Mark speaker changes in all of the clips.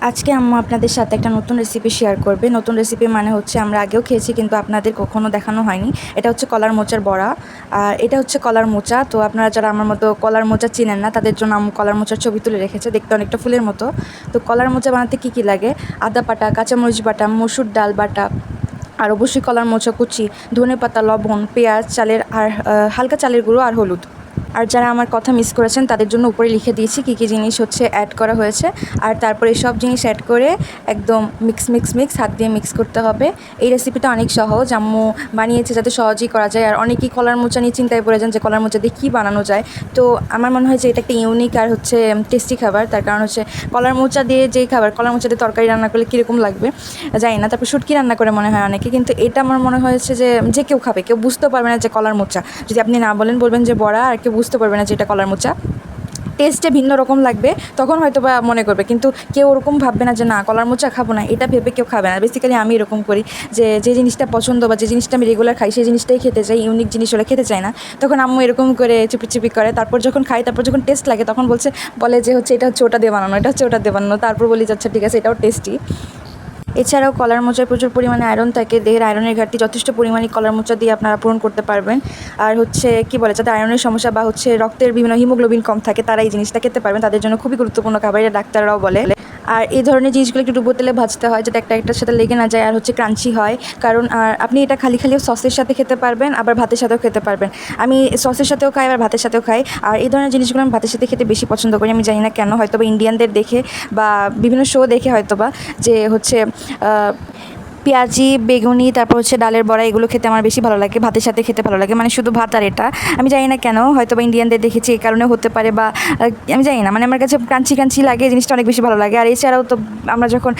Speaker 1: আজকে আম্মু আপনাদের সাথে একটা নতুন রেসিপি শেয়ার করবে। নতুন রেসিপি মানে হচ্ছে আমরা আগেও খেয়েছি কিন্তু আপনাদের কখনো দেখানো হয়নি। এটা হচ্ছে কলার মোচার বড়া, আর এটা হচ্ছে কলার মোচা। তো আপনারা যারা আমার মতো কলার মোচা চিনেন না তাদের জন্য আম্মু কলার মোচার ছবি তুলে রেখেছে, দেখতে অনেকটা ফুলের মতো। তো কলার মোচা বানাতে কী কী লাগে: আদা বাটা, কাঁচামরিচ বাটা, মসুর ডাল বাটা, আর অবশ্যই কলার মোচা কুচি, ধনেপাতা, লবণ, পেঁয়াজ, চালের আর হালকা চালের গুঁড়ো আর হলুদ। আর যারা আমার কথা মিস করেছেন তাদের জন্য উপরে লিখে দিয়েছি কী কী জিনিস হচ্ছে অ্যাড করা হয়েছে। আর তারপরে সব জিনিস অ্যাড করে একদম মিক্স হাত দিয়ে মিক্স করতে হবে। এই রেসিপিটা অনেক সহজ, আম্মু বানিয়েছে যাতে সহজেই করা যায়। আর অনেকেই কলার মোচা নিয়ে চিন্তায় পড়ে যান যে কলার মোচা দিয়ে কী বানানো যায়। তো আমার মনে হয় যে এটা একটা ইউনিক আর হচ্ছে টেস্টি খাবার। তার কারণ হচ্ছে কলার মোচা দিয়ে যেই খাবার, কলার মোচা দিয়ে তরকারি রান্না করলে কীরকম লাগবে জানি না, তারপর শুটকি রান্না করে মনে হয় অনেকে, কিন্তু এটা আমার মনে হয়েছে যে যে কেউ খাবে, কেউ বুঝতে পারবে না যে কলার মোচা। যদি আপনি না বলেন, বলবেন যে বড়া, আর কেউ বুঝতে পারবে না যে এটা কলার মোচা। টেস্টে ভিন্ন রকম লাগবে, তখন হয়তো বা মনে করবে, কিন্তু কেউ ওরকম ভাববে না যে না কলার মোচা খাবো না, এটা ভেবে কেউ খাবে না। বেসিক্যালি আমি এরকম করি যে যে জিনিসটা পছন্দ বা যে জিনিসটা আমি রেগুলার খাই সেই জিনিসটাই খেতে চাই, ইউনিক জিনিস হলে খেতে চাই না। তখন আম্মু এরকম করে চুপি চুপি করে, তারপর যখন খাই, তারপর যখন টেস্ট লাগে তখন বলে যে হচ্ছে এটা হচ্ছে ওটা দিয়ে বানানো, এটা হচ্ছে ওটা দিয়ে বানানো। তারপর বলি আচ্ছা ঠিক আছে, এটাও টেস্টি। এছাড়াও কলার মোচায় প্রচুর পরিমাণে আয়রন থাকে, দেহের আয়রনের ঘাটতি যথেষ্ট পরিমাণে কলার মোচা দিয়ে আপনারা পূরণ করতে পারবেন। আর হচ্ছে কী বলে, যাদের আয়রনের সমস্যা বা হচ্ছে রক্তের বিভিন্ন হিমোগ্লোবিন কম থাকে তারা এই জিনিসটা খেতে পারবেন, তাদের জন্য খুবই গুরুত্বপূর্ণ খাবার, এটা ডাক্তাররাও বলে। আর এই ধরনের জিনিসগুলো একটু ডুবো তেলে ভাজতে হয় যাতে একটা একটার সাথে লেগে না যায়, আর হচ্ছে ক্রাঞ্চি হয়। কারণ আর আপনি এটা খালি সসের সাথে খেতে পারবেন, আবার ভাতের সাথেও খেতে পারবেন। আমি সসের সাথেও খাই, আবার ভাতের সাথেও খাই। আর এই ধরনের জিনিসগুলো আমি ভাতের সাথে খেতে বেশি পছন্দ করি, আমি জানি না কেন, হয়তো বা ইন্ডিয়ানদের দেখে বা বিভিন্ন শো দেখে হয়তো বা, যে হচ্ছে পেঁয়াজি, বেগুনি, তারপর হচ্ছে ডালের বড়া, এগুলো খেতে আমার বেশি ভালো লাগে, ভাতের সাথে খেতে ভালো লাগে, মানে শুধু ভাত আর এটা। আমি জানি না কেন, হয়তো বা ইন্ডিয়ানদের দেখেছি এই কারণে হতে পারে, বা আমি জানি না, মানে আমার কাছে ক্রাঞ্চি লাগে, জিনিসটা অনেক বেশি ভালো লাগে। আর এছাড়াও তো আমরা যখন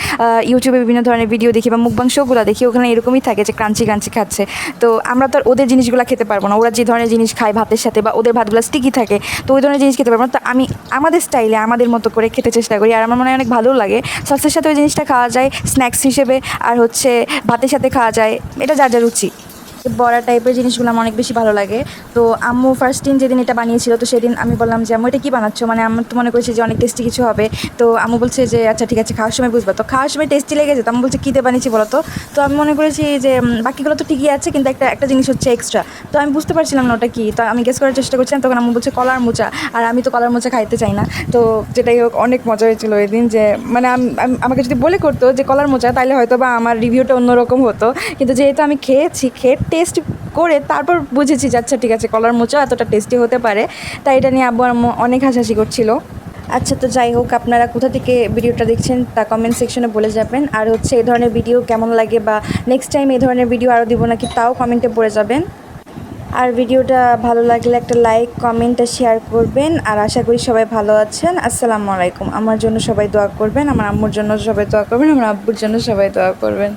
Speaker 1: ইউটিউবে বিভিন্ন ধরনের ভিডিও দেখি বা মুকবাং শোগুলো দেখি, ওখানে এরকমই থাকে যে ক্রাঞ্চি খাচ্ছে। তো আমরা তো আর ওদের জিনিসগুলো খেতে পারবো না, ওরা যে ধরনের জিনিস খায় ভাতের সাথে, বা ওদের ভাতগুলো স্টিকি থাকে, তো ওই ধরনের জিনিস খেতে পারবো না। তো আমি আমাদের স্টাইলে আমাদের মতো করে খেতে চেষ্টা করি, আর আমার মনে হয় অনেক ভালো লাগে। সসের সাথে ওই জিনিসটা খাওয়া যায় স্ন্যাক্স হিসেবে, আর হচ্ছে ভাতের সাথে খাওয়া যায়, এটা যার যার রুচি। বড়া টাইপের জিনিসগুলো আমার অনেক বেশি ভালো লাগে। তো আম্মু ফার্স্ট দিন যেদিন এটা বানিয়েছিল, তো সেদিন আমি বললাম যে আম্মু এটা কী বানাচ্ছো, মানে আমি তো মনে করেছি যে অনেক টেস্টি কিছু হবে। তো আম্মু বলছে যে আচ্ছা ঠিক আছে, খাওয়ার সময় বুঝবা। তো খাওয়ার সময় টেস্টি লেগেছে, তো আমি বলছি কী দিয়ে বানিয়েছি বলো তো। তো আমি মনে করেছি যে বাকিগুলো তো ঠিকই আছে, কিন্তু একটা জিনিস হচ্ছে এক্সট্রা। তো আমি বুঝতে পারছিলাম না ওটা কী, তো আমি গেস করার চেষ্টা করছিলাম, তখন আম্মু বলছে কলার মোচা, আর আমি তো কলার মোচা খাইতে চাই না। তো যেটাই হোক, অনেক মজা হয়েছিল ওই দিন। যে মানে আমাকে যদি বলে করতো যে কলার মোচা, তাহলে হয়তো বা আমার রিভিউটা অন্যরকম হতো, কিন্তু যেহেতু আমি খেয়েছি, খেয়ে টেস্ট করে তারপর বুঝেছি যে আচ্ছা ঠিক আছে, কলার মোচা এতটা টেস্টি হতে পারে। তাই এটা নিয়ে আব্বু আম্মু অনেক হাসাহাসি করছিল। আচ্ছা, তো যাই হোক, আপনারা কোথা থেকে ভিডিওটা দেখছেন তা কমেন্ট সেকশনে বলে যাবেন। আর হচ্ছে এই ধরনের ভিডিও কেমন লাগে, বা নেক্সট টাইম এই ধরনের ভিডিও আরও দিব নাকি, তাও কমেন্টে বলে যাবেন। আর ভিডিওটা ভালো লাগলে একটা লাইক, কমেন্ট আর শেয়ার করবেন। আর আশা করি সবাই ভালো আছেন। আসসালামু আলাইকুম। আমার জন্য সবাই দোয়া করবেন, আমার আম্মুর জন্য সবাই দোয়া করবেন, আমার আব্বুর জন্য সবাই দোয়া করবেন।